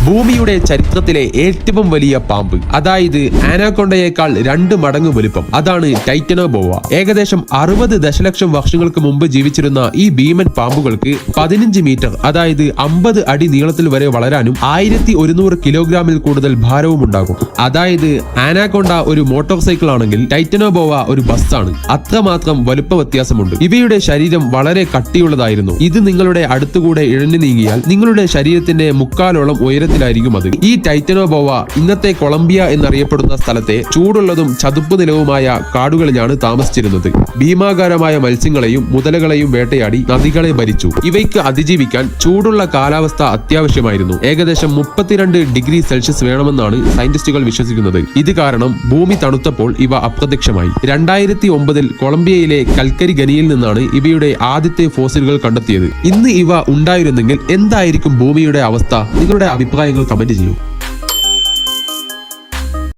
ഭൂമിയുടെ ചരിത്രത്തിലെ ഏറ്റവും വലിയ പാമ്പ്, അതായത് ആനാക്കൊണ്ടയേക്കാൾ 2 മടങ്ങ് വലുപ്പം, അതാണ് ടൈറ്റനോബോവ. ഏകദേശം 60 ദശലക്ഷം വർഷങ്ങൾക്ക് മുമ്പ് ജീവിച്ചിരുന്ന ഈ ഭീമൻ പാമ്പുകൾക്ക് 15 മീറ്റർ, അതായത് 50 അടി നീളത്തിൽ വരെ വളരാനും 1100 കിലോഗ്രാമിൽ കൂടുതൽ ഭാരവും ഉണ്ടാകും. അതായത് ആനാക്കൊണ്ട ഒരു മോട്ടോർ സൈക്കിൾ ആണെങ്കിൽ ടൈറ്റനോബോവ ഒരു ബസ്സാണ്. അത്രമാത്രം വലുപ്പ വ്യത്യാസമുണ്ട്. ഇവയുടെ ശരീരം വളരെ കട്ടിയുള്ളതായിരുന്നു. ഇത് നിങ്ങളുടെ അടുത്തുകൂടെ ഇഴഞ്ഞു നീങ്ങിയാൽ നിങ്ങളുടെ ശരീരത്തിന്റെ മുക്കാലോളം ഉയരത്തിലായിരിക്കും അത്. ഈ ടൈറ്റനോബോവ ഇന്നത്തെ കൊളംബിയ എന്നറിയപ്പെടുന്ന സ്ഥലത്തെ ചൂടുള്ളതും ചതുപ്പ് നിലവുമായ കാടുകളിലാണ് താമസിച്ചിരുന്നത്. ഭീമാകാരമായ മത്സ്യങ്ങളെയും മുതലകളെയും വേട്ടയാടി നദികളെ ഭരിച്ചു. ഇവയ്ക്ക് അതിജീവിക്കാൻ ചൂടുള്ള കാലാവസ്ഥ അത്യാവശ്യമായിരുന്നു. ഏകദേശം 32 ഡിഗ്രി സെൽഷ്യസ് വേണമെന്നാണ് സയന്റിസ്റ്റുകൾ വിശ്വസിക്കുന്നത്. ഇത് കാരണം ഭൂമി തണുത്തപ്പോൾ ഇവ അപ്രത്യക്ഷമായി. 2009 കൊളംബിയയിലെ കൽക്കരി ഖനിയിൽ നിന്നാണ് ഇവയുടെ ആദ്യത്തെ ഫോസിലുകൾ കണ്ടെത്തിയത്. ഇന്ന് ഇവ ഉണ്ടായിരുന്നെങ്കിൽ എന്തായിരിക്കും ഭൂമിയുടെ അവസ്ഥ? നിങ്ങളുടെ അഭിപ്രായങ്ങൾ കമന്റ് ചെയ്യൂ.